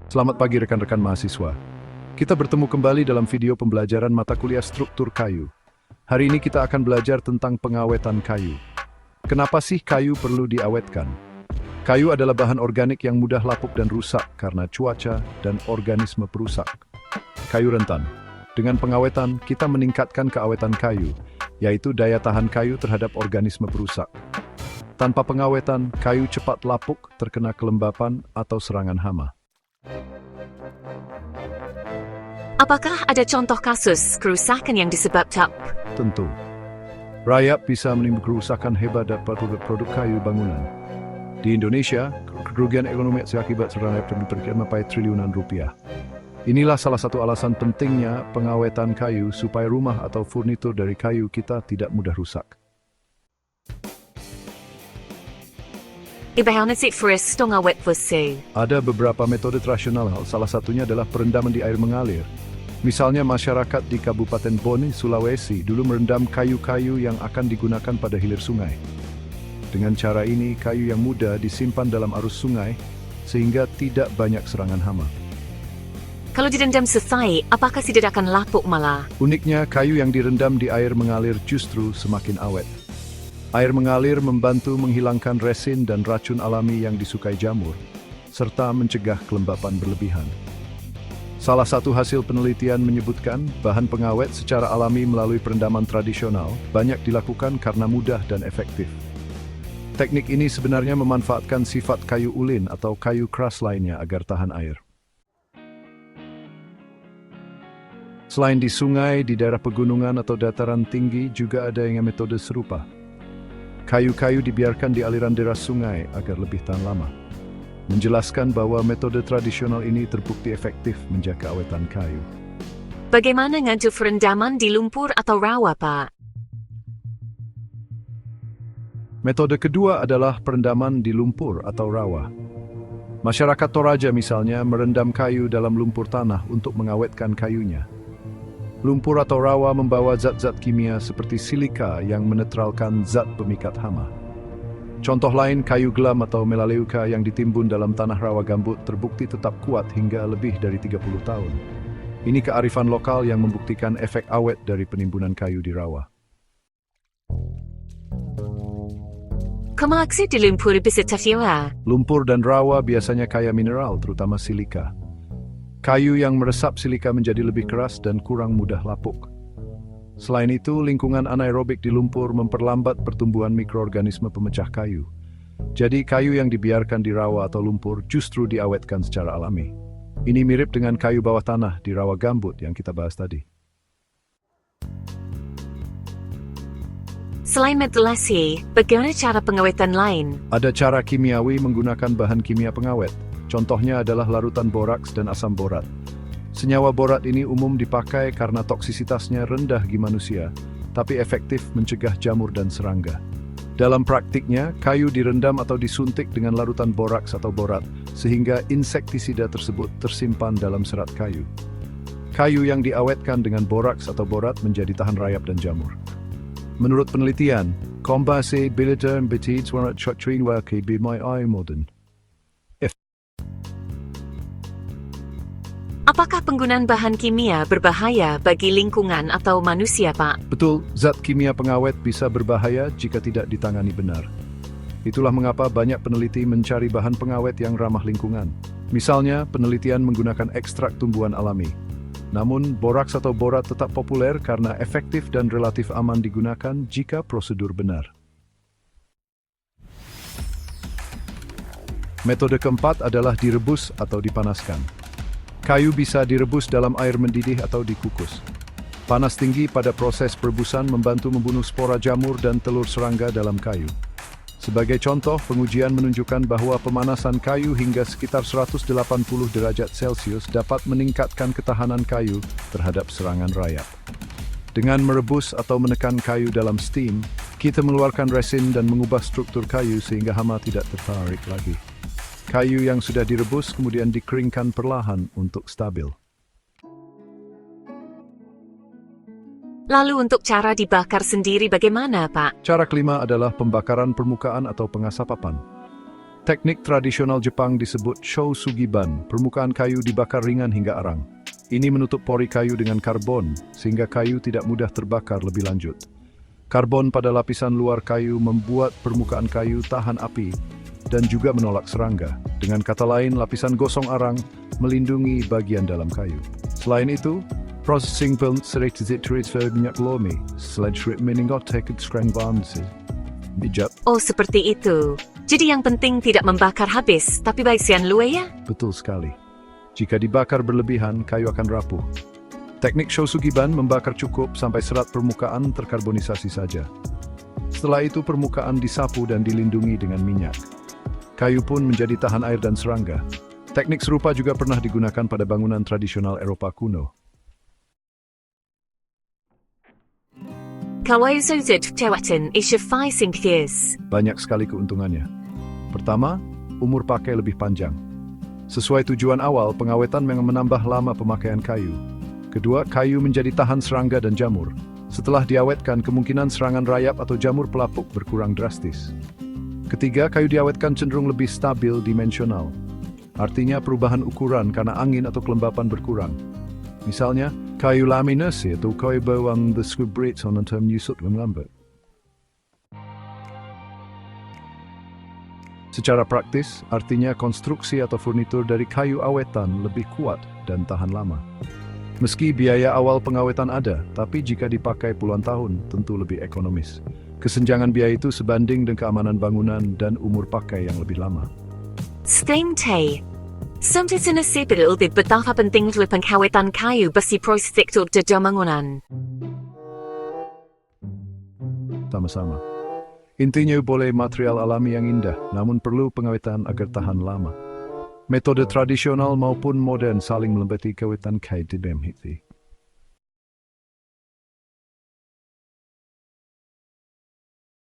Selamat pagi rekan-rekan mahasiswa. Kita bertemu kembali dalam video pembelajaran mata kuliah struktur kayu. Hari ini kita akan belajar tentang pengawetan kayu. Kenapa sih kayu perlu diawetkan? Kayu adalah bahan organik yang mudah lapuk dan rusak karena cuaca dan organisme perusak. Kayu rentan. Dengan pengawetan, kita meningkatkan keawetan kayu, yaitu daya tahan kayu terhadap organisme perusak. Tanpa pengawetan, kayu cepat lapuk, terkena kelembapan atau serangan hama. Apakah ada contoh kasus kerusakan yang disebabkan? Tentu. Rayap bisa menimbulkan kerusakan hebat pada produk kayu bangunan. Di Indonesia, kerugian ekonomi akibat serangan rayap diperkirakan mencapai triliunan rupiah. Inilah salah satu alasan pentingnya pengawetan kayu supaya rumah atau furnitur dari kayu kita tidak mudah rusak. Ada beberapa metode tradisional, salah satunya adalah perendaman di air mengalir. Misalnya masyarakat di Kabupaten Bone, Sulawesi dulu merendam kayu-kayu yang akan digunakan pada hilir sungai. Dengan cara ini, kayu yang muda disimpan dalam arus sungai sehingga tidak banyak serangan hama. Kalau direndam selesai, apakah tidak akan lapuk malah? Uniknya, kayu yang direndam di air mengalir justru semakin awet. Air mengalir membantu menghilangkan resin dan racun alami yang disukai jamur, serta mencegah kelembapan berlebihan. Salah satu hasil penelitian menyebutkan bahan pengawet secara alami melalui perendaman tradisional banyak dilakukan karena mudah dan efektif. Teknik ini sebenarnya memanfaatkan sifat kayu ulin atau kayu keras lainnya agar tahan air. Selain di sungai, di daerah pegunungan atau dataran tinggi juga ada yang metode serupa. Kayu-kayu dibiarkan di aliran deras sungai agar lebih tahan lama. Menjelaskan bahwa metode tradisional ini terbukti efektif menjaga awetan kayu. Bagaimana dengan perendaman di lumpur atau rawa, Pak? Metode kedua adalah perendaman di lumpur atau rawa. Masyarakat Toraja misalnya merendam kayu dalam lumpur tanah untuk mengawetkan kayunya. Lumpur atau rawa membawa zat-zat kimia seperti silika yang menetralkan zat pemikat hama. Contoh lain, kayu gelam atau melaleuca yang ditimbun dalam tanah rawa gambut terbukti tetap kuat hingga lebih dari 30 tahun. Ini kearifan lokal yang membuktikan efek awet dari penimbunan kayu di rawa. Kemaksud di lumpur bisa tersiwa? Lumpur dan rawa biasanya kaya mineral, terutama silika. Kayu yang meresap silika menjadi lebih keras dan kurang mudah lapuk. Selain itu, lingkungan anaerobik di lumpur memperlambat pertumbuhan mikroorganisme pemecah kayu. Jadi, kayu yang dibiarkan di rawa atau lumpur justru diawetkan secara alami. Ini mirip dengan kayu bawah tanah di rawa gambut yang kita bahas tadi. Selain ventilasi, bagaimana cara pengawetan lain? Ada cara kimiawi menggunakan bahan kimia pengawet. Contohnya adalah larutan boraks dan asam borat. Senyawa borat ini umum dipakai karena toksisitasnya rendah di manusia, tapi efektif mencegah jamur dan serangga. Dalam praktiknya, kayu direndam atau disuntik dengan larutan boraks atau borat, sehingga insektisida tersebut tersimpan dalam serat kayu. Kayu yang diawetkan dengan boraks atau borat menjadi tahan rayap dan jamur. Menurut penelitian, kombasi biliter betid warna cotrin waki bimai modern. Apakah penggunaan bahan kimia berbahaya bagi lingkungan atau manusia, Pak? Betul, zat kimia pengawet bisa berbahaya jika tidak ditangani benar. Itulah mengapa banyak peneliti mencari bahan pengawet yang ramah lingkungan. Misalnya, penelitian menggunakan ekstrak tumbuhan alami. Namun, boraks atau borat tetap populer karena efektif dan relatif aman digunakan jika prosedur benar. Metode keempat adalah direbus atau dipanaskan. Kayu bisa direbus dalam air mendidih atau dikukus. Panas tinggi pada proses perebusan membantu membunuh spora jamur dan telur serangga dalam kayu. Sebagai contoh, pengujian menunjukkan bahwa pemanasan kayu hingga sekitar 180 derajat Celcius dapat meningkatkan ketahanan kayu terhadap serangan rayap. Dengan merebus atau menekan kayu dalam steam, kita mengeluarkan resin dan mengubah struktur kayu sehingga hama tidak tertarik lagi. Kayu yang sudah direbus kemudian dikeringkan perlahan untuk stabil. Lalu untuk cara dibakar sendiri bagaimana, Pak? Cara kelima adalah pembakaran permukaan atau pengasapan. Teknik tradisional Jepang disebut shousugiban, permukaan kayu dibakar ringan hingga arang. Ini menutup pori kayu dengan karbon, sehingga kayu tidak mudah terbakar lebih lanjut. Karbon pada lapisan luar kayu membuat permukaan kayu tahan api dan juga menolak serangga. Dengan kata lain, lapisan gosong arang melindungi bagian dalam kayu. Selain itu, processing minyak lomi, sledge meningoteked strengvansi. Bijak. Oh, seperti itu. Jadi yang penting tidak membakar habis, tapi baik sian lue ya? Betul sekali. Jika dibakar berlebihan, kayu akan rapuh. Teknik shousugiban membakar cukup sampai serat permukaan terkarbonisasi saja. Setelah itu permukaan disapu dan dilindungi dengan minyak. Kayu pun menjadi tahan air dan serangga. Teknik serupa juga pernah digunakan pada bangunan tradisional Eropa kuno. Kalau sudut cewatan isya 5 years. Banyak sekali keuntungannya. Pertama, umur pakai lebih panjang. Sesuai tujuan awal, pengawetan memang menambah lama pemakaian kayu. Kedua, kayu menjadi tahan serangga dan jamur. Setelah diawetkan, kemungkinan serangan rayap atau jamur pelapuk berkurang drastis. Ketiga, kayu diawetkan cenderung lebih stabil dimensional. Artinya perubahan ukuran karena angin atau kelembapan berkurang. Misalnya, kayu laminasi atau kayu bawang the squibrit on term nyusut lambat. Secara praktis, artinya konstruksi atau furnitur dari kayu awetan lebih kuat dan tahan lama. Meski biaya awal pengawetan ada, tapi jika dipakai puluhan tahun, tentu lebih ekonomis. Kesenjangan biaya itu sebanding dengan keamanan bangunan dan umur pakai yang lebih lama. Steam tea. Sampai sinasipil di betapa pentingnya pengkawetan kayu besi prospektur di bangunan. Sama-sama. Intinya boleh material alami yang indah, namun perlu pengawetan agar tahan lama. Metode tradisional maupun modern saling melengkapi kawetan kayu di dalam hiti.